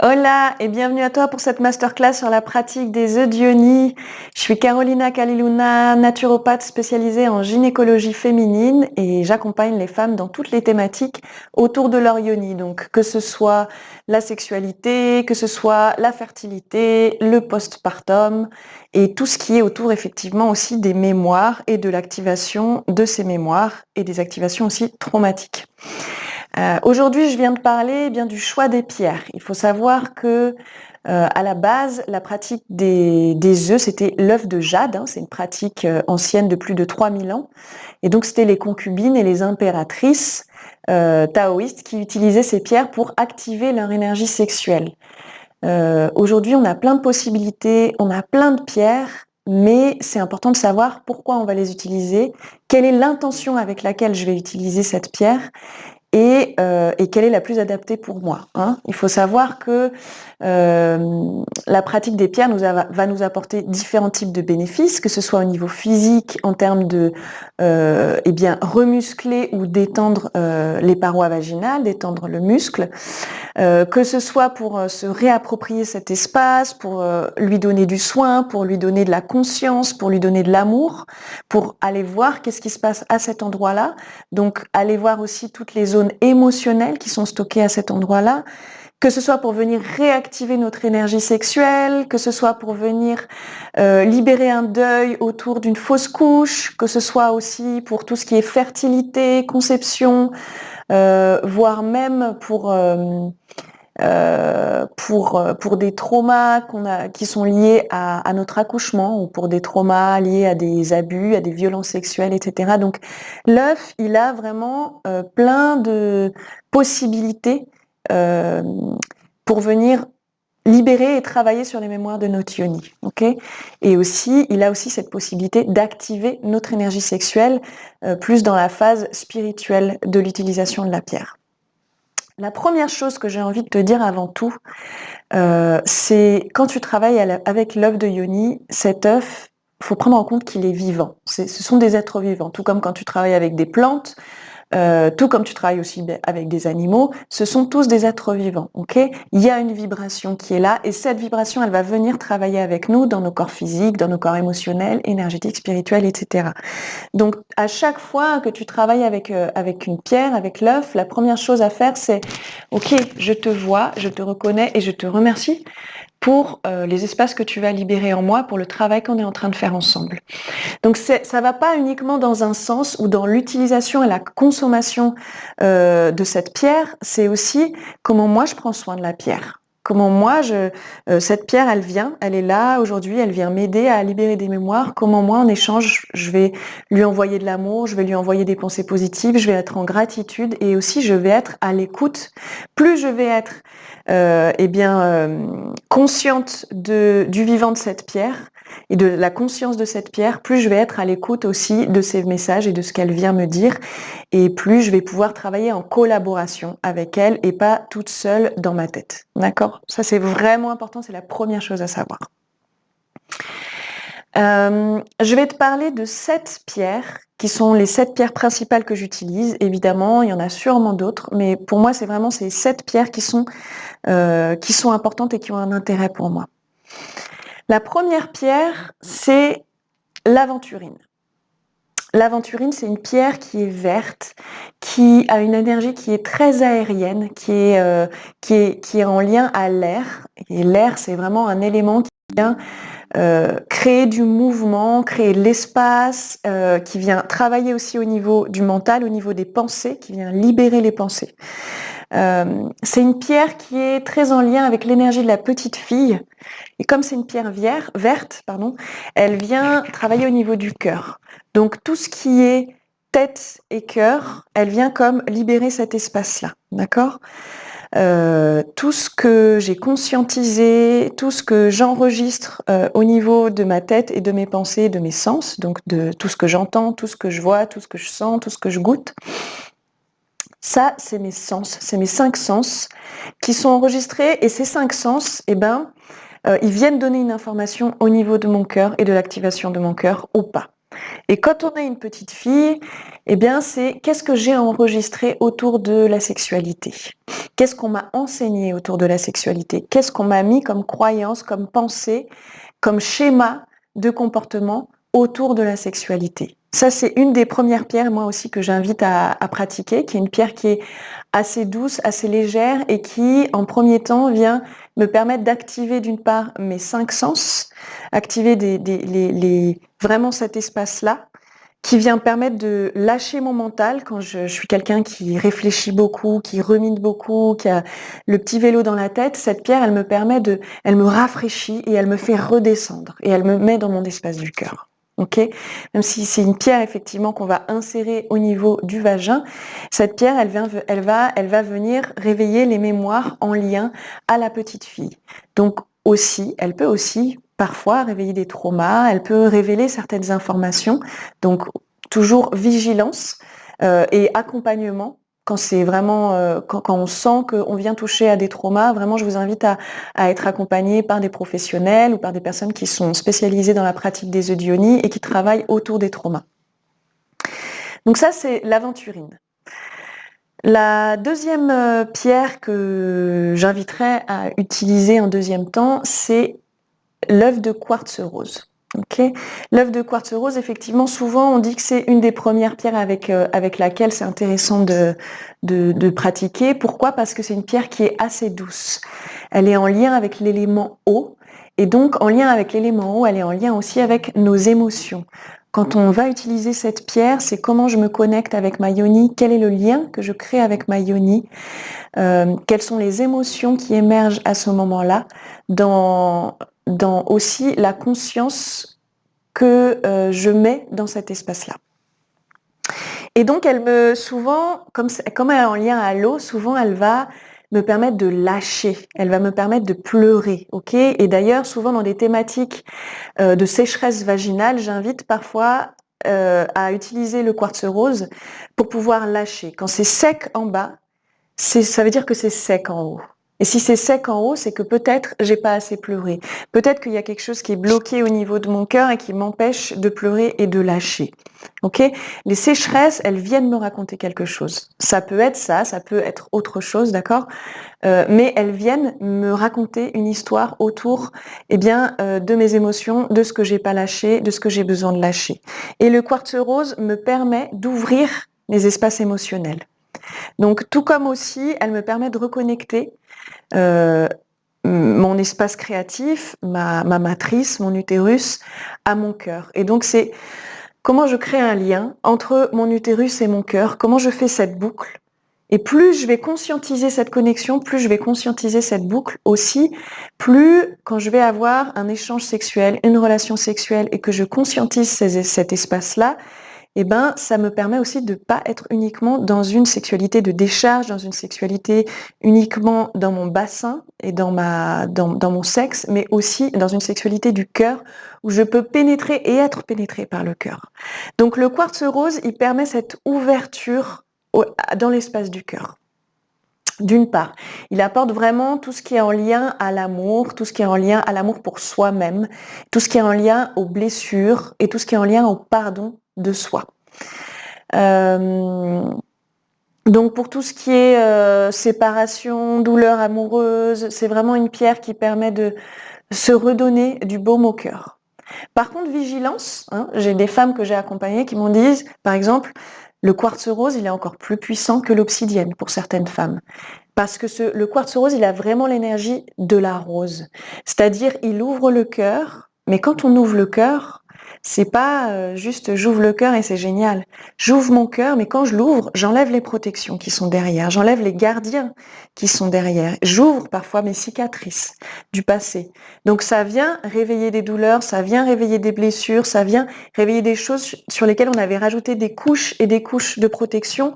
Hola et bienvenue à toi pour cette masterclass sur la pratique des œufs de yoni. Je suis Carolina Kaliluna, naturopathe spécialisée en gynécologie féminine et j'accompagne les femmes dans toutes les thématiques autour de leur yoni. Donc que ce soit la sexualité, que ce soit la fertilité, le postpartum et tout ce qui est autour effectivement aussi des mémoires et de l'activation de ces mémoires et des activations aussi traumatiques. Aujourd'hui, je viens de parler bien du choix des pierres. Il faut savoir que à la base, la pratique des œufs, c'était l'œuf de jade. C'est une pratique ancienne de plus de 3000 ans. Et donc, c'était les concubines et les impératrices taoïstes qui utilisaient ces pierres pour activer leur énergie sexuelle. Aujourd'hui, on a plein de possibilités, on a plein de pierres, mais c'est important de savoir pourquoi on va les utiliser, quelle est l'intention avec laquelle je vais utiliser cette pierre et quelle est la plus adaptée pour moi. Il faut savoir que la pratique des pierres va nous apporter différents types de bénéfices, que ce soit au niveau physique, en termes de remuscler ou détendre les parois vaginales, détendre le muscle, que ce soit pour se réapproprier cet espace, pour lui donner du soin, pour lui donner de la conscience, pour lui donner de l'amour, pour aller voir qu'est-ce qui se passe à cet endroit-là. Donc, aller voir aussi toutes les zones émotionnelles qui sont stockées à cet endroit-là, que ce soit pour venir réactiver notre énergie sexuelle, que ce soit pour venir libérer un deuil autour d'une fausse couche, que ce soit aussi pour tout ce qui est fertilité, conception, voire même pour des traumas qui sont liés à notre accouchement ou pour des traumas liés à des abus, à des violences sexuelles, etc. Donc l'œuf, il a vraiment plein de possibilités pour venir libérer et travailler sur les mémoires de notre yoni. Et aussi, il a aussi cette possibilité d'activer notre énergie sexuelle plus dans la phase spirituelle de l'utilisation de la pierre. La première chose que j'ai envie de te dire avant tout, c'est quand tu travailles avec l'œuf de yoni, cet œuf, il faut prendre en compte qu'il est vivant. Ce sont des êtres vivants, tout comme quand tu travailles avec des plantes, tout comme tu travailles aussi avec des animaux, ce sont tous des êtres vivants. Il y a une vibration qui est là et cette vibration, elle va venir travailler avec nous dans nos corps physiques, dans nos corps émotionnels, énergétiques, spirituels, etc. Donc, à chaque fois que tu travailles avec une pierre, avec l'œuf, la première chose à faire, c'est « Ok, je te vois, je te reconnais et je te remercie pour les espaces que tu vas libérer en moi, pour le travail qu'on est en train de faire ensemble. » Donc, ça va pas uniquement dans un sens ou dans l'utilisation et la consommation de cette pierre, c'est aussi comment moi je prends soin de la pierre. Comment moi, cette pierre, elle est là aujourd'hui, elle vient m'aider à libérer des mémoires. Comment moi, en échange, je vais lui envoyer de l'amour, je vais lui envoyer des pensées positives, je vais être en gratitude et aussi je vais être à l'écoute. Plus je vais être consciente du vivant de cette pierre et de la conscience de cette pierre, plus je vais être à l'écoute aussi de ses messages et de ce qu'elle vient me dire. Et plus je vais pouvoir travailler en collaboration avec elle et pas toute seule dans ma tête. D'accord ? Ça, c'est vraiment important, c'est la première chose à savoir. Je vais te parler de 7 pierres, qui sont les 7 pierres principales que j'utilise. Évidemment, il y en a sûrement d'autres, mais pour moi, c'est vraiment ces 7 pierres qui sont importantes et qui ont un intérêt pour moi. La première pierre, c'est l'aventurine. L'aventurine, c'est une pierre qui est verte, qui a une énergie qui est très aérienne, qui est en lien à l'air. Et l'air, c'est vraiment un élément qui vient créer du mouvement, créer de l'espace, qui vient travailler aussi au niveau du mental, au niveau des pensées, qui vient libérer les pensées. C'est une pierre qui est très en lien avec l'énergie de la petite fille. Et comme c'est une pierre verte, elle vient travailler au niveau du cœur. Donc tout ce qui est tête et cœur, elle vient comme libérer cet espace-là. D'accord ? Tout ce que j'ai conscientisé, tout ce que j'enregistre au niveau de ma tête et de mes pensées, de mes sens, donc de tout ce que j'entends, tout ce que je vois, tout ce que je sens, tout ce que je goûte, ça, c'est mes sens, c'est mes 5 sens qui sont enregistrés. Et ces 5 sens, ils viennent donner une information au niveau de mon cœur et de l'activation de mon cœur ou pas. Et quand on a une petite fille, eh bien, c'est qu'est-ce que j'ai enregistré autour de la sexualité? Qu'est-ce qu'on m'a enseigné autour de la sexualité? Qu'est-ce qu'on m'a mis comme croyance, comme pensée, comme schéma de comportement autour de la sexualité? Ça, c'est une des premières pierres, moi aussi, que j'invite à pratiquer, qui est une pierre qui est assez douce, assez légère et qui, en premier temps, vient me permettre d'activer d'une part mes 5 sens, activer vraiment cet espace-là, qui vient permettre de lâcher mon mental quand je suis quelqu'un qui réfléchit beaucoup, qui rumine beaucoup, qui a le petit vélo dans la tête. Cette pierre, elle me rafraîchit et elle me fait redescendre et elle me met dans mon espace du cœur. Ok, même si c'est une pierre effectivement qu'on va insérer au niveau du vagin, cette pierre, elle va venir réveiller les mémoires en lien à la petite fille. Donc aussi, elle peut aussi parfois réveiller des traumas, elle peut révéler certaines informations. Donc toujours vigilance et accompagnement quand c'est vraiment quand on sent qu'on vient toucher à des traumas. Vraiment, je vous invite à être accompagné par des professionnels ou par des personnes qui sont spécialisées dans la pratique des eudionies et qui travaillent autour des traumas. Donc ça, c'est l'aventurine. La deuxième pierre que j'inviterais à utiliser en deuxième temps, c'est l'œuf de quartz rose. Okay. L'œuf de quartz rose, effectivement, souvent on dit que c'est une des premières pierres avec laquelle c'est intéressant de pratiquer. Pourquoi? Parce que c'est une pierre qui est assez douce. Elle est en lien avec l'élément eau. Et donc, en lien avec l'élément eau, elle est en lien aussi avec nos émotions. Quand on va utiliser cette pierre, c'est comment je me connecte avec ma yoni, quel est le lien que je crée avec ma yoni, quelles sont les émotions qui émergent à ce moment-là, dans aussi la conscience que je mets dans cet espace-là. Et donc, souvent, comme elle est en lien à l'eau, souvent elle va me permettre de lâcher, elle va me permettre de pleurer, ok? Et d'ailleurs, souvent dans des thématiques de sécheresse vaginale, j'invite parfois à utiliser le quartz rose pour pouvoir lâcher. Quand c'est sec en bas, ça veut dire que c'est sec en haut. Et si c'est sec en haut, c'est que peut-être j'ai pas assez pleuré. Peut-être qu'il y a quelque chose qui est bloqué au niveau de mon cœur et qui m'empêche de pleurer et de lâcher. Ok? Les sécheresses, elles viennent me raconter quelque chose. Ça peut être ça peut être autre chose, d'accord? Mais elles viennent me raconter une histoire autour, de mes émotions, de ce que j'ai pas lâché, de ce que j'ai besoin de lâcher. Et le quartz rose me permet d'ouvrir les espaces émotionnels. Donc, tout comme aussi, elle me permet de reconnecter mon espace créatif, ma matrice, mon utérus, à mon cœur. Et donc, c'est comment je crée un lien entre mon utérus et mon cœur, comment je fais cette boucle. Et plus je vais conscientiser cette connexion, plus je vais conscientiser cette boucle aussi, plus quand je vais avoir un échange sexuel, une relation sexuelle et que je conscientise cet espace-là, ça me permet aussi de ne pas être uniquement dans une sexualité de décharge, dans une sexualité uniquement dans mon bassin et dans mon sexe, mais aussi dans une sexualité du cœur où je peux pénétrer et être pénétrée par le cœur. Donc le quartz rose, il permet cette ouverture dans l'espace du cœur. D'une part, il apporte vraiment tout ce qui est en lien à l'amour, tout ce qui est en lien à l'amour pour soi-même, tout ce qui est en lien aux blessures et tout ce qui est en lien au pardon de soi. Donc pour tout ce qui est séparation, douleur amoureuse, c'est vraiment une pierre qui permet de se redonner du baume au cœur. Par contre, vigilance, j'ai des femmes que j'ai accompagnées qui m'ont dit, par exemple, le quartz rose, il est encore plus puissant que l'obsidienne pour certaines femmes. Parce que le quartz rose, il a vraiment l'énergie de la rose. C'est-à-dire, il ouvre le cœur, mais quand on ouvre le cœur, c'est pas juste j'ouvre le cœur et c'est génial. J'ouvre mon cœur, mais quand je l'ouvre, j'enlève les protections qui sont derrière, j'enlève les gardiens qui sont derrière. J'ouvre parfois mes cicatrices du passé. Donc ça vient réveiller des douleurs, ça vient réveiller des blessures, ça vient réveiller des choses sur lesquelles on avait rajouté des couches et des couches de protection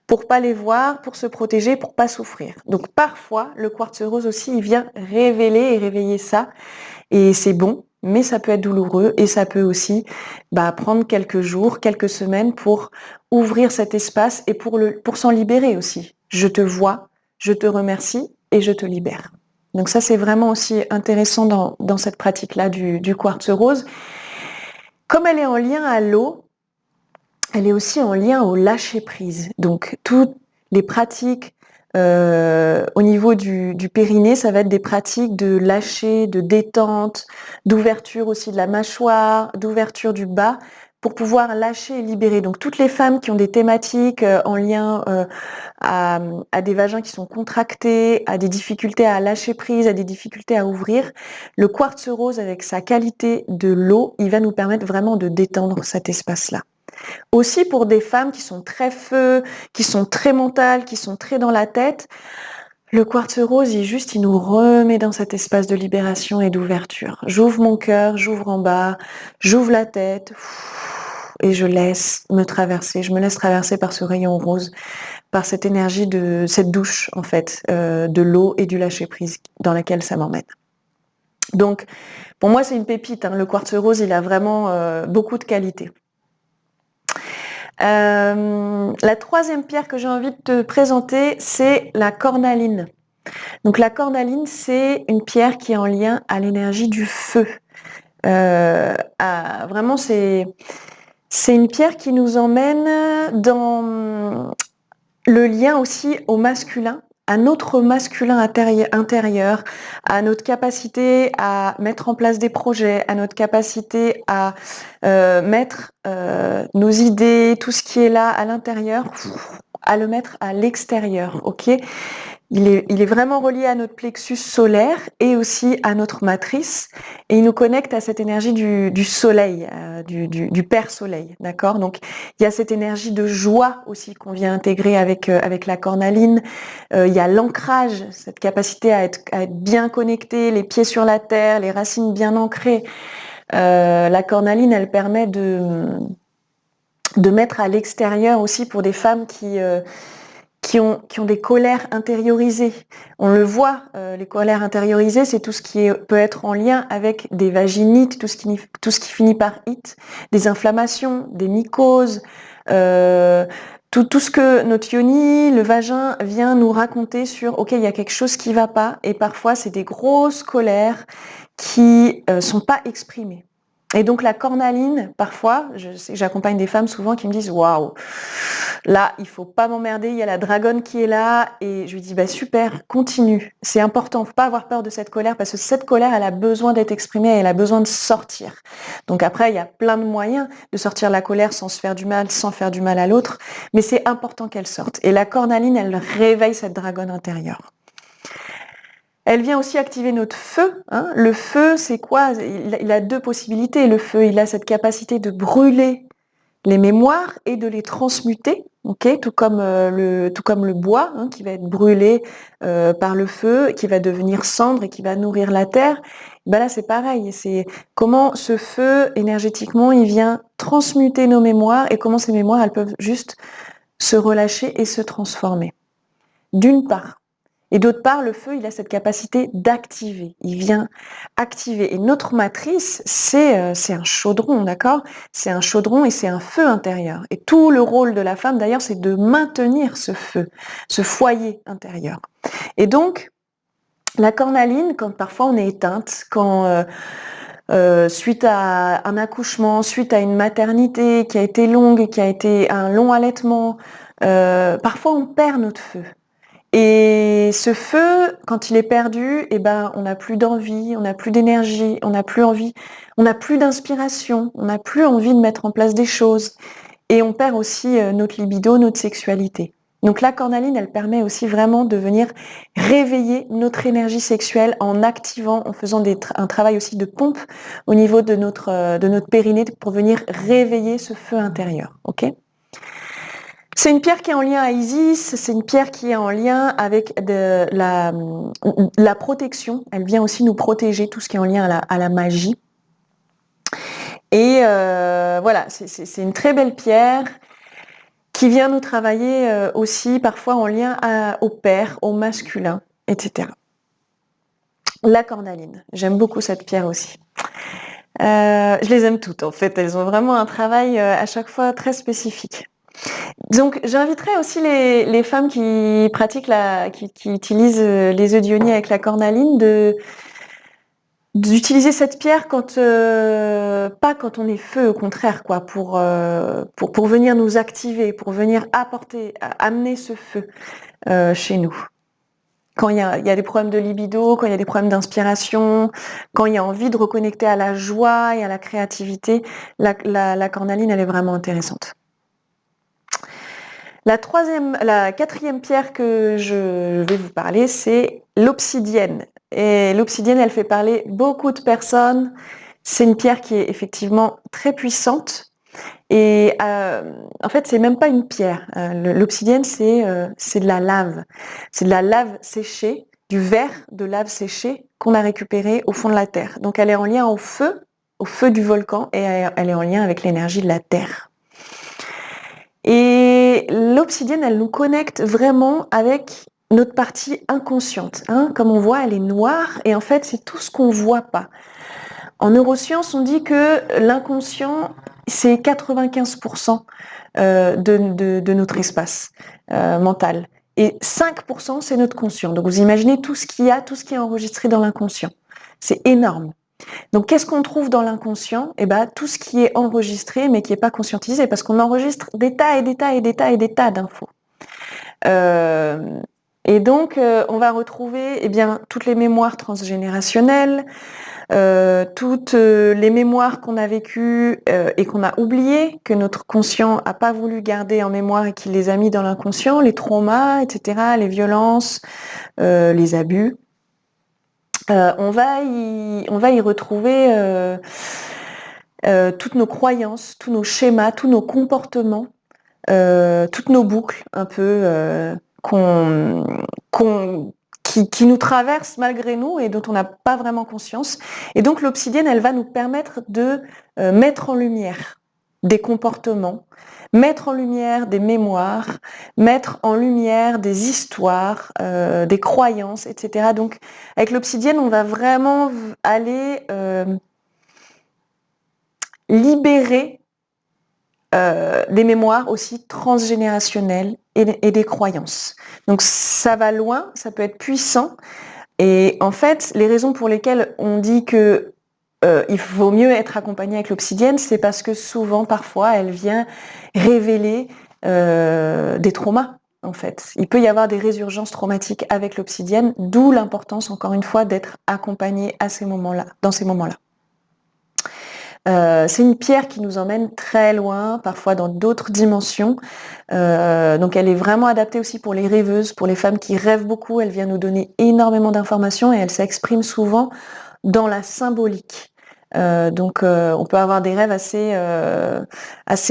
pour pas les voir, pour se protéger, pour pas souffrir. Donc parfois, le quartz rose aussi, il vient révéler et réveiller ça. Et c'est bon, mais ça peut être douloureux et ça peut aussi prendre quelques jours, quelques semaines pour ouvrir cet espace et pour s'en libérer aussi. Je te vois, je te remercie et je te libère. Donc ça, c'est vraiment aussi intéressant dans cette pratique-là du quartz rose. Comme elle est en lien à l'eau, elle est aussi en lien au lâcher-prise. Donc, toutes les pratiques au niveau du périnée, ça va être des pratiques de lâcher, de détente, d'ouverture aussi de la mâchoire, d'ouverture du bas, pour pouvoir lâcher et libérer. Donc, toutes les femmes qui ont des thématiques en lien à des vagins qui sont contractés, à des difficultés à lâcher prise, à des difficultés à ouvrir, le quartz rose, avec sa qualité de l'eau, il va nous permettre vraiment de détendre cet espace-là. Aussi pour des femmes qui sont très feu, qui sont très mentales, qui sont très dans la tête, le quartz rose, il nous remet dans cet espace de libération et d'ouverture. J'ouvre mon cœur, j'ouvre en bas, j'ouvre la tête et je laisse me traverser. Je me laisse traverser par ce rayon rose, par cette énergie de cette douche en fait, de l'eau et du lâcher prise dans laquelle ça m'emmène. Donc pour moi c'est une pépite. Le quartz rose, il a vraiment beaucoup de qualités. La troisième pierre que j'ai envie de te présenter, c'est la cornaline. Donc la cornaline, c'est une pierre qui est en lien à l'énergie du feu. Vraiment, c'est une pierre qui nous emmène dans le lien aussi au masculin, à notre masculin intérieur, à notre capacité à mettre en place des projets, à notre capacité à mettre nos idées, tout ce qui est là à l'intérieur, à le mettre à l'extérieur, ok ? Il est vraiment relié à notre plexus solaire et aussi à notre matrice, et il nous connecte à cette énergie du soleil, du Père Soleil, d'accord ? Donc il y a cette énergie de joie aussi qu'on vient intégrer avec la cornaline. Il y a l'ancrage, cette capacité à être bien connecté, les pieds sur la terre, les racines bien ancrées. La cornaline, elle permet de mettre à l'extérieur aussi pour des femmes qui ont des colères intériorisées. On le voit, les colères intériorisées, c'est tout ce qui peut être en lien avec des vaginites, tout ce qui finit par it, des inflammations, des mycoses, tout ce que notre yoni, le vagin, vient nous raconter sur ok, il y a quelque chose qui va pas, et parfois c'est des grosses colères qui sont pas exprimées. Et donc la cornaline, parfois, je sais que j'accompagne des femmes souvent qui me disent waouh, là il faut pas m'emmerder, il y a la dragonne qui est là, et je lui dis bah super, continue, c'est important, faut pas avoir peur de cette colère, parce que cette colère elle a besoin d'être exprimée, elle a besoin de sortir. Donc après il y a plein de moyens de sortir la colère sans se faire du mal, sans faire du mal à l'autre, mais c'est important qu'elle sorte. Et la cornaline, elle réveille cette dragonne intérieure. Elle vient aussi activer notre feu. Le feu, c'est quoi ? Il a deux possibilités. Le feu, il a cette capacité de brûler les mémoires et de les transmuter, okay ? Tout comme le bois qui va être brûlé par le feu, qui va devenir cendre et qui va nourrir la terre. Ben là, c'est pareil. C'est comment ce feu, énergétiquement, il vient transmuter nos mémoires, et comment ces mémoires, elles peuvent juste se relâcher et se transformer. D'une part. Et d'autre part, le feu, il a cette capacité d'activer. Il vient activer. Et notre matrice, c'est un chaudron, d'accord ? C'est un chaudron et c'est un feu intérieur. Et tout le rôle de la femme, d'ailleurs, c'est de maintenir ce feu, ce foyer intérieur. Et donc, la cornaline, quand parfois on est éteinte, quand suite à un accouchement, suite à une maternité qui a été longue, qui a été un long allaitement, parfois on perd notre feu. Et ce feu, quand il est perdu, on n'a plus d'envie, on n'a plus d'énergie, on n'a plus envie, on n'a plus d'inspiration, on n'a plus envie de mettre en place des choses. Et on perd aussi notre libido, notre sexualité. Donc la cornaline, elle permet aussi vraiment de venir réveiller notre énergie sexuelle en activant, en faisant un travail aussi de pompe au niveau de notre périnée pour venir réveiller ce feu intérieur. Ok ? C'est une pierre qui est en lien à Isis, c'est une pierre qui est en lien avec la protection. Elle vient aussi nous protéger, tout ce qui est en lien à la magie. Et voilà, c'est une très belle pierre qui vient nous travailler aussi parfois en lien au père, au masculin, etc. La cornaline, j'aime beaucoup cette pierre aussi. Je les aime toutes en fait, elles ont vraiment un travail à chaque fois très spécifique. Donc j'inviterais aussi les femmes qui pratiquent qui utilisent les œufs d'Ioni avec la cornaline d'utiliser cette pierre quand pas quand on est feu, au contraire, quoi, pour venir nous activer, pour venir amener ce feu chez nous. Quand il y a des problèmes de libido, quand il y a des problèmes d'inspiration, quand il y a envie de reconnecter à la joie et à la créativité, la cornaline, elle est vraiment intéressante. La quatrième pierre que je vais vous parler, c'est l'obsidienne. Et l'obsidienne, elle fait parler beaucoup de personnes. C'est une pierre qui est effectivement très puissante. Et en fait, c'est même pas une pierre. L'obsidienne, c'est de la lave. C'est de la lave séchée, du verre de lave séchée qu'on a récupéré au fond de la terre. Donc, elle est en lien au feu du volcan, et elle est en lien avec l'énergie de la terre. Et l'obsidienne, elle nous connecte vraiment avec notre partie inconsciente. Hein. Comme on voit, elle est noire, et en fait, c'est tout ce qu'on voit pas. En neurosciences, on dit que l'inconscient, c'est 95% de notre espace mental. Et 5%, c'est notre conscient. Donc vous imaginez tout ce qui est enregistré dans l'inconscient. C'est énorme. Donc qu'est-ce qu'on trouve dans l'inconscient? Eh ben, tout ce qui est enregistré, mais qui n'est pas conscientisé, parce qu'on enregistre des tas et des tas et des tas et des tas d'infos. Et donc, on va retrouver toutes les mémoires transgénérationnelles, toutes les mémoires qu'on a vécues et qu'on a oubliées, que notre conscient n'a pas voulu garder en mémoire et qu'il les a mis dans l'inconscient, les traumas, etc., les violences, les abus. On va y retrouver toutes nos croyances, tous nos schémas, tous nos comportements, toutes nos boucles un peu qui nous traversent malgré nous et dont on n'a pas vraiment conscience. Et donc l'obsidienne, elle va nous permettre de mettre en lumière des comportements, mettre en lumière des mémoires, mettre en lumière des histoires, des croyances, etc. Donc avec l'obsidienne, on va vraiment aller libérer des mémoires aussi transgénérationnelles et des croyances. Donc ça va loin, ça peut être puissant. Et en fait, les raisons pour lesquelles on dit que il vaut mieux être accompagné avec l'obsidienne, c'est parce que souvent, parfois, elle vient révéler des traumas. En fait, il peut y avoir des résurgences traumatiques avec l'obsidienne, d'où l'importance, encore une fois, d'être accompagné à ces moments-là, dans ces moments-là. C'est une pierre qui nous emmène très loin, parfois dans d'autres dimensions. Donc elle est vraiment adaptée aussi pour les rêveuses, pour les femmes qui rêvent beaucoup. Elle vient nous donner énormément d'informations et elle s'exprime souvent dans la symbolique. Donc on peut avoir des rêves assez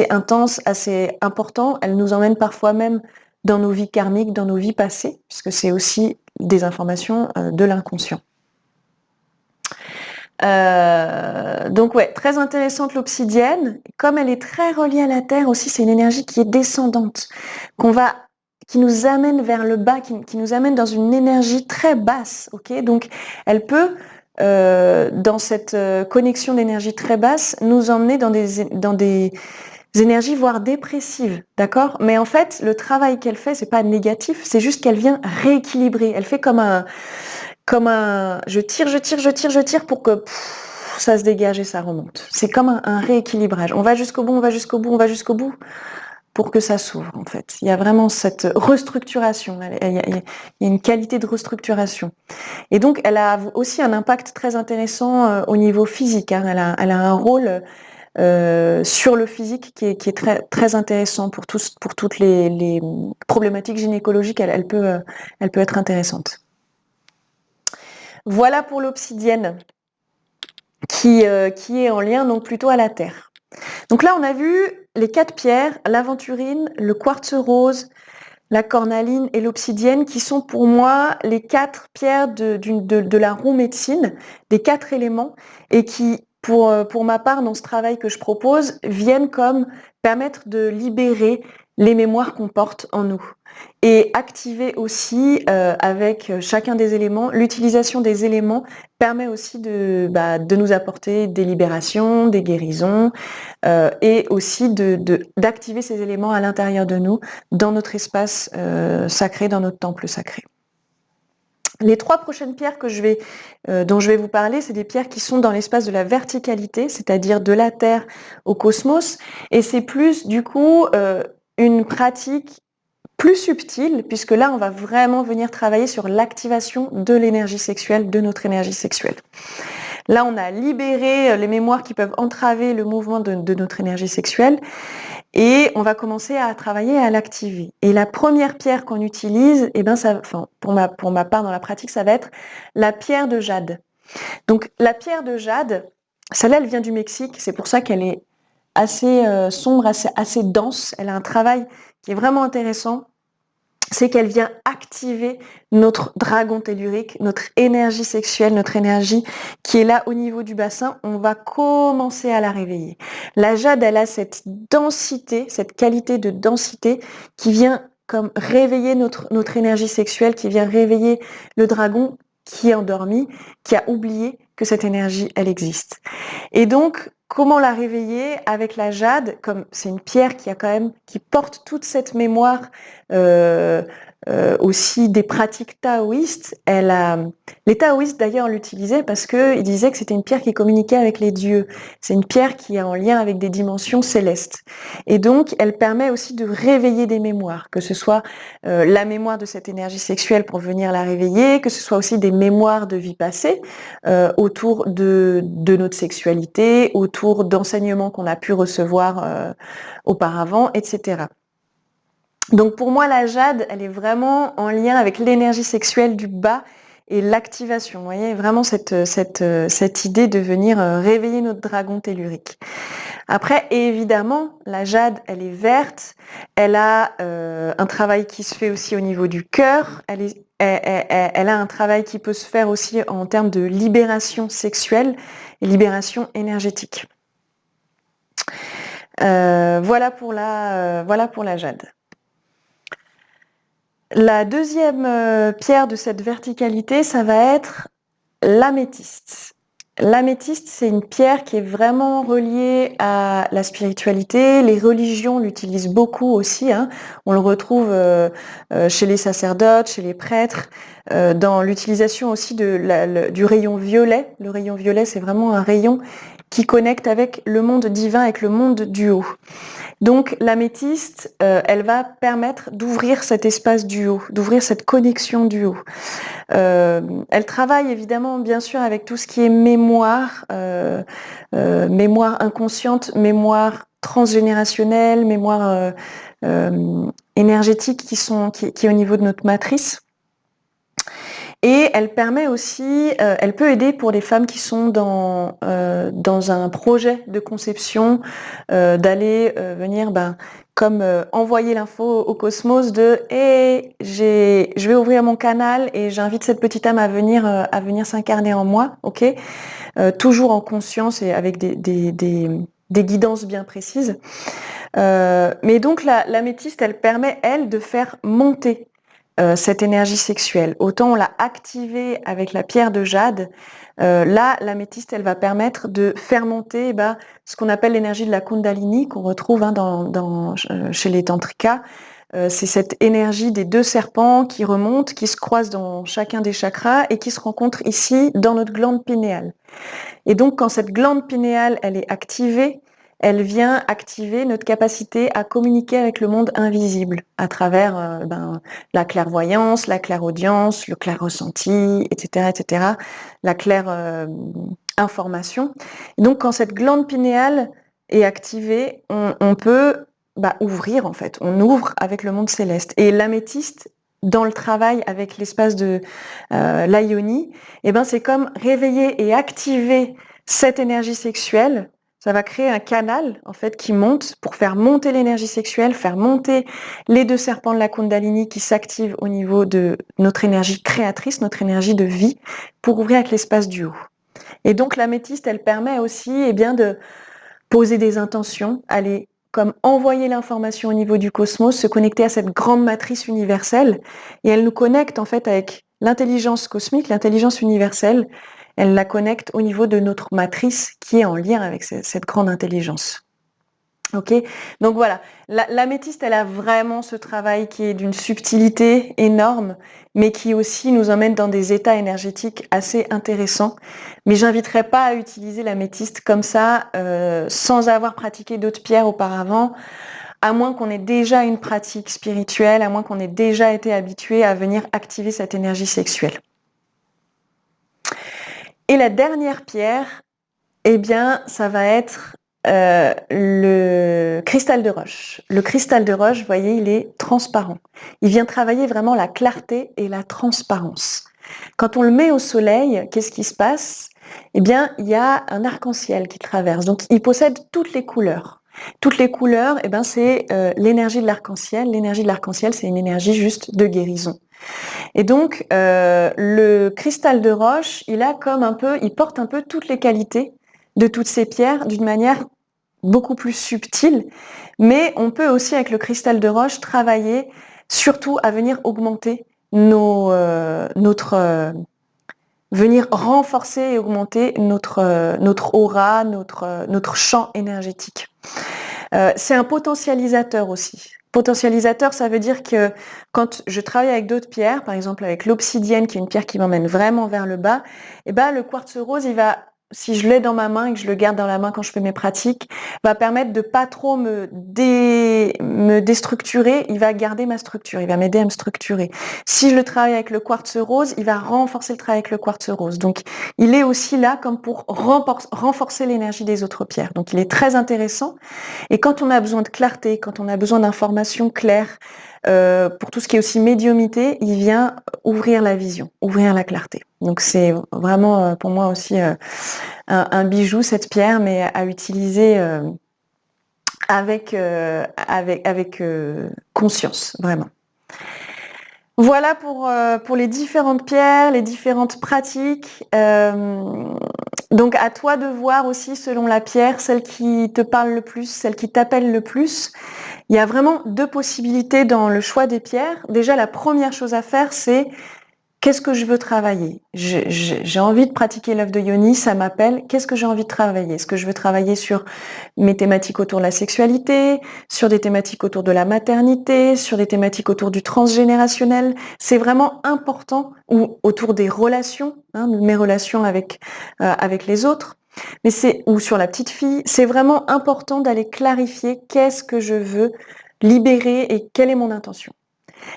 intenses, assez importants. Elle nous emmène parfois même dans nos vies karmiques, dans nos vies passées, puisque c'est aussi des informations de l'inconscient. Donc ouais, très intéressante l'obsidienne. Comme elle est très reliée à la terre aussi, c'est une énergie qui est descendante, qui nous amène vers le bas, qui nous amène dans une énergie très basse. Ok, donc elle peut dans cette connexion d'énergie très basse nous emmener dans des énergies voire dépressives, d'accord? Mais en fait, le travail qu'elle fait, c'est pas négatif, c'est juste qu'elle vient rééquilibrer. Elle fait comme un je tire pour que ça se dégage et ça remonte. C'est comme un rééquilibrage. On va jusqu'au bout, on va jusqu'au bout, on va jusqu'au bout pour que ça s'ouvre, en fait. Il y a vraiment cette restructuration. Il y a une qualité de restructuration. Et donc, elle a aussi un impact très intéressant au niveau physique. Hein. Elle a un rôle sur le physique qui est très, très intéressant pour toutes les problématiques gynécologiques. Elle peut être intéressante. Voilà pour l'obsidienne qui est en lien donc plutôt à la terre. Donc là, on a vu les 4 pierres, l'aventurine, le quartz rose, la cornaline et l'obsidienne, qui sont pour moi les 4 pierres de la roue médecine, des 4 éléments, et qui, pour ma part, dans ce travail que je propose, viennent comme permettre de libérer les mémoires qu'on porte en nous. Et activer aussi, avec chacun des éléments, l'utilisation des éléments permet aussi de nous apporter des libérations, des guérisons, et aussi d'activer ces éléments à l'intérieur de nous, dans notre espace sacré, dans notre temple sacré. Les 3 prochaines pierres dont je vais vous parler, c'est des pierres qui sont dans l'espace de la verticalité, c'est-à-dire de la Terre au cosmos, et c'est plus du coup une pratique plus subtile, puisque là on va vraiment venir travailler sur l'activation de l'énergie sexuelle, de notre énergie sexuelle. Là on a libéré les mémoires qui peuvent entraver le mouvement de notre énergie sexuelle, et on va commencer à travailler à l'activer. Et la première pierre qu'on utilise, pour ma part dans la pratique, ça va être la pierre de jade. Donc la pierre de jade, celle-là, elle vient du Mexique. C'est pour ça qu'elle est assez sombre, assez dense. Elle a un travail qui est vraiment intéressant. C'est qu'elle vient activer notre dragon tellurique, notre énergie sexuelle, notre énergie qui est là au niveau du bassin. On va commencer à la réveiller. La jade, elle a cette densité, cette qualité de densité qui vient comme réveiller notre énergie sexuelle, qui vient réveiller le dragon qui est endormi, qui a oublié que cette énergie, elle existe. Et donc, comment la réveiller avec la jade, comme c'est une pierre qui porte toute cette mémoire aussi des pratiques taoïstes. Les taoïstes d'ailleurs l'utilisaient parce qu'ils disaient que c'était une pierre qui communiquait avec les dieux. C'est une pierre qui est en lien avec des dimensions célestes. Et donc, elle permet aussi de réveiller des mémoires, que ce soit la mémoire de cette énergie sexuelle pour venir la réveiller, que ce soit aussi des mémoires de vie passée autour de notre sexualité, autour d'enseignements qu'on a pu recevoir auparavant, etc. Donc pour moi, la jade, elle est vraiment en lien avec l'énergie sexuelle du bas et l'activation. Vous voyez, vraiment cette idée de venir réveiller notre dragon tellurique. Après, évidemment, la jade, elle est verte. Elle a un travail qui se fait aussi au niveau du cœur. Elle a un travail qui peut se faire aussi en termes de libération sexuelle et libération énergétique. Voilà pour la jade. La deuxième pierre de cette verticalité, ça va être l'améthyste. L'améthyste, c'est une pierre qui est vraiment reliée à la spiritualité. Les religions l'utilisent beaucoup aussi. On le retrouve chez les sacerdotes, chez les prêtres, dans l'utilisation aussi du rayon violet. Le rayon violet, c'est vraiment un rayon qui connecte avec le monde divin, avec le monde du haut. Donc l'améthyste, elle va permettre d'ouvrir cet espace du haut, d'ouvrir cette connexion du haut. Elle travaille évidemment, bien sûr, avec tout ce qui est mémoire, mémoire inconsciente, mémoire transgénérationnelle, mémoire énergétique qui est au niveau de notre matrice. Et elle permet aussi, elle peut aider pour les femmes qui sont dans un projet de conception, d'aller venir, comme envoyer l'info au cosmos de je vais ouvrir mon canal et j'invite cette petite âme à venir s'incarner en moi, ok, toujours en conscience et avec des guidances bien précises. Mais donc l'améthyste, elle permet, elle, de faire monter cette énergie sexuelle. Autant on l'a activée avec la pierre de jade, là, l'améthyste, elle va permettre de faire monter ce qu'on appelle l'énergie de la Kundalini, qu'on retrouve chez les tantrikas. C'est cette énergie des 2 serpents qui remontent, qui se croisent dans chacun des chakras et qui se rencontrent ici dans notre glande pinéale. Et donc, quand cette glande pinéale, elle est activée, elle vient activer notre capacité à communiquer avec le monde invisible à travers la clairvoyance, la clairaudience, le clair ressenti, etc., la claire information. Et donc, quand cette glande pinéale est activée, on peut ouvrir, en fait. On ouvre avec le monde céleste. Et l'améthyste, dans le travail avec l'espace de l'Ioni, c'est comme réveiller et activer cette énergie sexuelle. Ça va créer un canal, en fait, qui monte pour faire monter l'énergie sexuelle, faire monter les 2 serpents de la Kundalini qui s'activent au niveau de notre énergie créatrice, notre énergie de vie, pour ouvrir avec l'espace du haut. Et donc, l'améthyste, elle permet aussi de poser des intentions, aller comme envoyer l'information au niveau du cosmos, se connecter à cette grande matrice universelle, et elle nous connecte, en fait, avec l'intelligence cosmique, l'intelligence universelle. Elle la connecte au niveau de notre matrice qui est en lien avec cette grande intelligence. Ok, donc voilà, l'améthyste, elle a vraiment ce travail qui est d'une subtilité énorme, mais qui aussi nous emmène dans des états énergétiques assez intéressants. Mais j'inviterais pas à utiliser l'améthyste comme ça, sans avoir pratiqué d'autres pierres auparavant, à moins qu'on ait déjà une pratique spirituelle, à moins qu'on ait déjà été habitué à venir activer cette énergie sexuelle. Et la dernière pierre, eh bien, ça va être le cristal de roche. Le cristal de roche, vous voyez, il est transparent. Il vient travailler vraiment la clarté et la transparence. Quand on le met au soleil, qu'est-ce qui se passe? Eh bien, il y a un arc-en-ciel qui traverse. Donc, il possède toutes les couleurs. Toutes les couleurs, eh ben, c'est l'énergie de l'arc-en-ciel. L'énergie de l'arc-en-ciel, c'est une énergie juste de guérison. Et donc, le cristal de roche, il porte un peu toutes les qualités de toutes ces pierres d'une manière beaucoup plus subtile. Mais on peut aussi, avec le cristal de roche, travailler surtout à venir augmenter venir renforcer et augmenter notre aura, notre champ énergétique. C'est un potentialisateur aussi. Potentialisateur, ça veut dire que quand je travaille avec d'autres pierres, par exemple avec l'obsidienne, qui est une pierre qui m'emmène vraiment vers le bas, et ben le quartz rose, si je l'ai dans ma main et que je le garde dans la main quand je fais mes pratiques, va permettre de pas trop me déstructurer. Il va garder ma structure, il va m'aider à me structurer. Si je le travaille avec le quartz rose, il va renforcer le travail avec le quartz rose. Donc, il est aussi là comme pour renforcer l'énergie des autres pierres. Donc, il est très intéressant. Et quand on a besoin de clarté, quand on a besoin d'informations claires, pour tout ce qui est aussi médiumité, il vient ouvrir la vision, ouvrir la clarté. Donc c'est vraiment pour moi aussi un bijou, cette pierre, mais à utiliser avec conscience, vraiment. Voilà pour les différentes pierres, les différentes pratiques. Donc à toi de voir aussi selon la pierre, celle qui te parle le plus, celle qui t'appelle le plus. Il y a vraiment deux possibilités dans le choix des pierres. Déjà, la première chose à faire, c'est qu'est-ce que je veux travailler? J'ai envie de pratiquer l'œuvre de Yoni, ça m'appelle. Qu'est-ce que j'ai envie de travailler? Est-ce que je veux travailler sur mes thématiques autour de la sexualité, sur des thématiques autour de la maternité, sur des thématiques autour du transgénérationnel? C'est vraiment important, ou autour des relations, mes relations avec les autres. Ou sur la petite fille, c'est vraiment important d'aller clarifier qu'est-ce que je veux libérer et quelle est mon intention.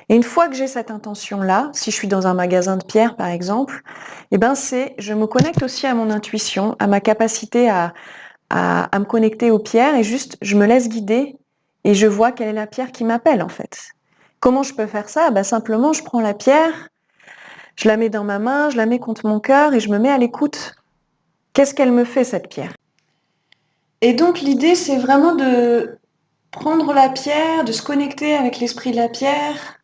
Et une fois que j'ai cette intention-là, si je suis dans un magasin de pierres par exemple, je me connecte aussi à mon intuition, à ma capacité à me connecter aux pierres et juste je me laisse guider et je vois quelle est la pierre qui m'appelle en fait. Comment je peux faire ça? Simplement je prends la pierre, je la mets dans ma main, je la mets contre mon cœur et je me mets à l'écoute. Qu'est-ce qu'elle me fait cette pierre? Et donc l'idée c'est vraiment de prendre la pierre, de se connecter avec l'esprit de la pierre,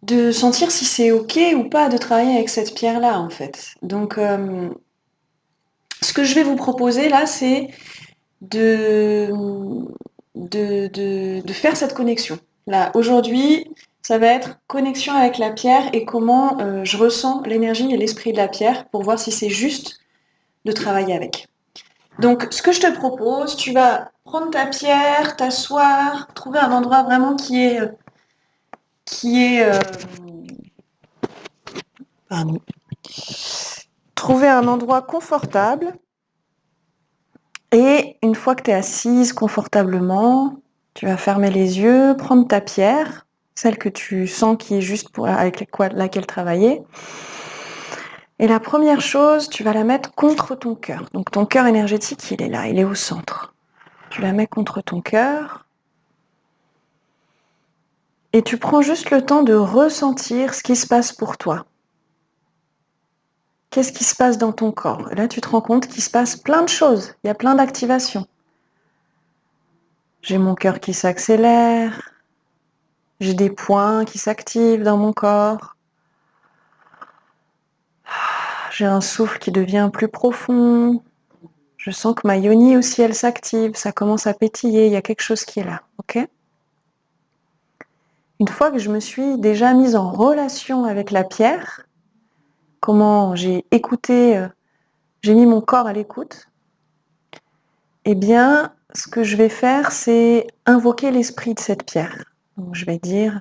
de sentir si c'est ok ou pas de travailler avec cette pierre-là en fait. Donc ce que je vais vous proposer là, c'est de faire cette connexion. Là, aujourd'hui, ça va être connexion avec la pierre et comment je ressens l'énergie et l'esprit de la pierre pour voir si c'est juste de travailler avec. Donc, ce que je te propose, tu vas prendre ta pierre, t'asseoir, trouver un endroit vraiment pardon. Trouver un endroit confortable. Et une fois que tu es assise confortablement, tu vas fermer les yeux, prendre ta pierre, celle que tu sens qui est juste avec laquelle travailler. Et la première chose, tu vas la mettre contre ton cœur. Donc ton cœur énergétique, il est là, il est au centre. Tu la mets contre ton cœur. Et tu prends juste le temps de ressentir ce qui se passe pour toi. Qu'est-ce qui se passe dans ton corps? Et là, tu te rends compte qu'il se passe plein de choses. Il y a plein d'activations. J'ai mon cœur qui s'accélère. J'ai des points qui s'activent dans mon corps. J'ai un souffle qui devient plus profond. Je sens que ma yoni aussi, elle s'active. Ça commence à pétiller. Il y a quelque chose qui est là. Ok? Une fois que je me suis déjà mise en relation avec la pierre, comment j'ai écouté, j'ai mis mon corps à l'écoute, eh bien, ce que je vais faire, c'est invoquer l'esprit de cette pierre. Donc, je vais dire,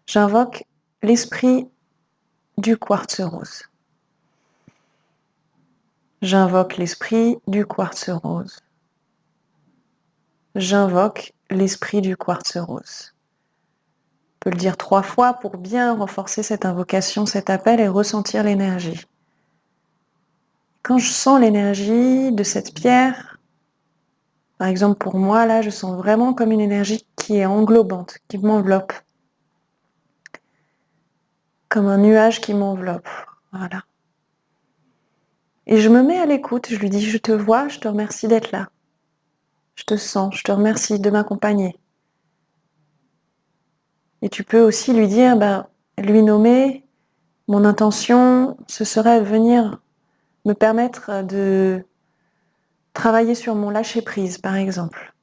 j'invoque l'esprit du quartz rose. J'invoque l'esprit du quartz rose. J'invoque l'esprit du quartz rose. On peut le dire 3 fois pour bien renforcer cette invocation, cet appel et ressentir l'énergie. Quand je sens l'énergie de cette pierre, par exemple pour moi, là, je sens vraiment comme une énergie qui est englobante, qui m'enveloppe. Comme un nuage qui m'enveloppe. Voilà. Et je me mets à l'écoute, je lui dis, je te vois, je te remercie d'être là. Je te sens, je te remercie de m'accompagner. Et tu peux aussi lui dire, lui nommer, mon intention, ce serait de venir me permettre de travailler sur mon lâcher-prise, par exemple.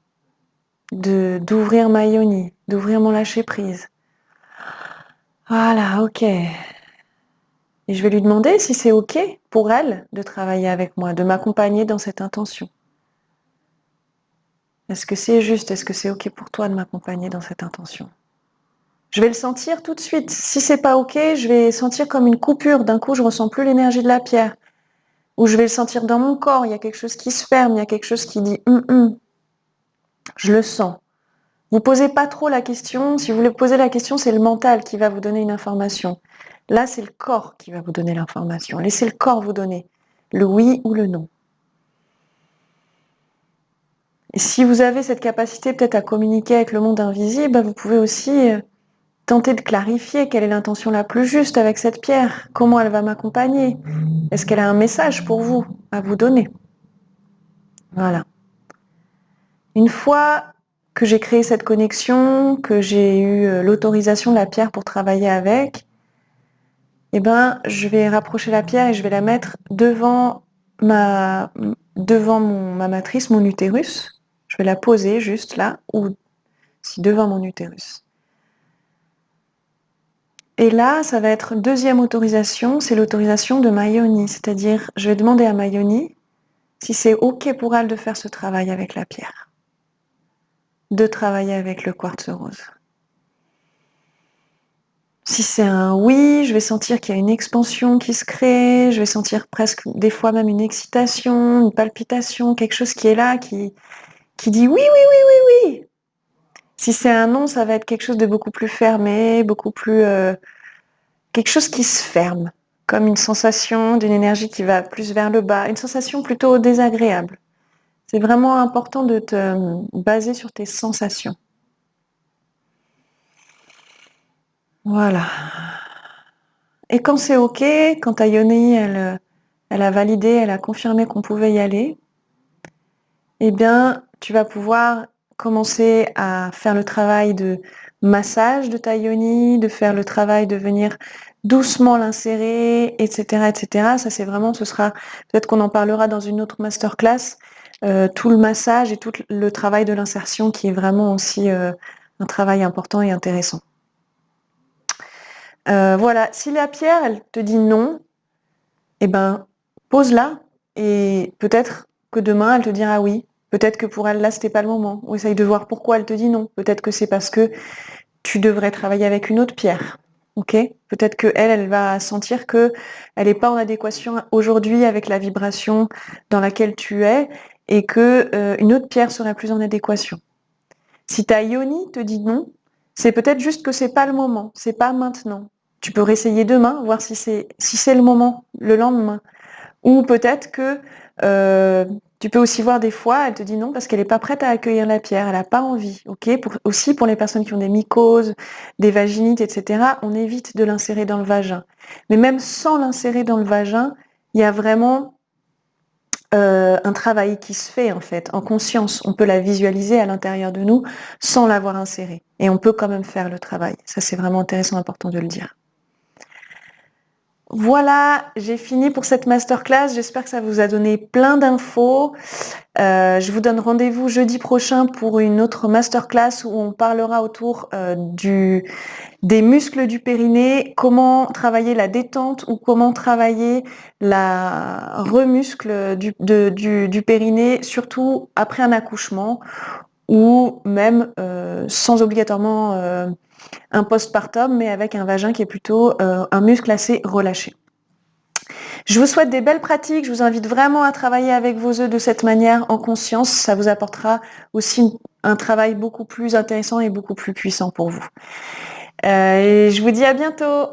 D'ouvrir ma yoni, d'ouvrir mon lâcher-prise. Voilà, ok. Et je vais lui demander si c'est ok pour elle de travailler avec moi, de m'accompagner dans cette intention. Est-ce que c'est juste? Est-ce que c'est ok pour toi de m'accompagner dans cette intention? Je vais le sentir tout de suite. Si c'est pas ok, je vais sentir comme une coupure. D'un coup, je ressens plus l'énergie de la pierre. Ou je vais le sentir dans mon corps. Il y a quelque chose qui se ferme. Il y a quelque chose qui dit Je le sens. Vous posez pas trop la question. Si vous voulez poser la question, c'est le mental qui va vous donner une information. Là, c'est le corps qui va vous donner l'information. Laissez le corps vous donner le oui ou le non. Et si vous avez cette capacité peut-être à communiquer avec le monde invisible, vous pouvez aussi tenter de clarifier quelle est l'intention la plus juste avec cette pierre. Comment elle va m'accompagner? Est-ce qu'elle a un message pour vous, à vous donner? Voilà. Une fois que j'ai créé cette connexion, que j'ai eu l'autorisation de la pierre pour travailler avec, je vais rapprocher la pierre et je vais la mettre devant ma matrice, mon utérus. Je vais la poser juste là, ou si devant mon utérus. Et là, ça va être deuxième autorisation, c'est l'autorisation de ma yoni. C'est-à-dire, je vais demander à ma yoni si c'est ok pour elle de faire ce travail avec la pierre, de travailler avec le quartz rose. Si c'est un oui, je vais sentir qu'il y a une expansion qui se crée, je vais sentir presque des fois même une excitation, une palpitation, quelque chose qui est là, qui dit oui, oui, oui, oui, oui. Si c'est un non, ça va être quelque chose de beaucoup plus fermé, beaucoup plus... quelque chose qui se ferme, comme une sensation d'une énergie qui va plus vers le bas, une sensation plutôt désagréable. C'est vraiment important de te baser sur tes sensations. Voilà. Et quand c'est ok, quand ta yoni, elle a validé, elle a confirmé qu'on pouvait y aller, tu vas pouvoir commencer à faire le travail de massage de ta yoni, de faire le travail de venir doucement l'insérer, etc., etc. Ça, c'est vraiment, ce sera, peut-être qu'on en parlera dans une autre masterclass, tout le massage et tout le travail de l'insertion qui est vraiment aussi un travail important et intéressant. Voilà, si la pierre, elle te dit non, pose-la et peut-être que demain, elle te dira oui. Peut-être que pour elle, là, c'était pas le moment. Ou essaye de voir pourquoi elle te dit non. Peut-être que c'est parce que tu devrais travailler avec une autre pierre. Ok? Peut-être que elle va sentir que elle n'est pas en adéquation aujourd'hui avec la vibration dans laquelle tu es et que une autre pierre serait plus en adéquation. Si ta yoni te dit non, c'est peut-être juste que c'est pas le moment, c'est pas maintenant. Tu peux réessayer demain, voir si c'est le moment, le lendemain. Ou peut-être que tu peux aussi voir des fois, elle te dit non parce qu'elle n'est pas prête à accueillir la pierre, elle n'a pas envie. Ok, aussi pour les personnes qui ont des mycoses, des vaginites, etc., on évite de l'insérer dans le vagin. Mais même sans l'insérer dans le vagin, il y a vraiment un travail qui se fait en fait, en conscience. On peut la visualiser à l'intérieur de nous sans l'avoir insérée. Et on peut quand même faire le travail. Ça, c'est vraiment intéressant, important de le dire. Voilà, j'ai fini pour cette masterclass. J'espère que ça vous a donné plein d'infos. Je vous donne rendez-vous jeudi prochain pour une autre masterclass où on parlera autour des muscles du périnée, comment travailler la détente ou comment travailler la remuscle du périnée, surtout après un accouchement ou même sans obligatoirement un postpartum, mais avec un vagin qui est plutôt un muscle assez relâché. Je vous souhaite des belles pratiques. Je vous invite vraiment à travailler avec vos œufs de cette manière, en conscience. Ça vous apportera aussi un travail beaucoup plus intéressant et beaucoup plus puissant pour vous. Et je vous dis à bientôt.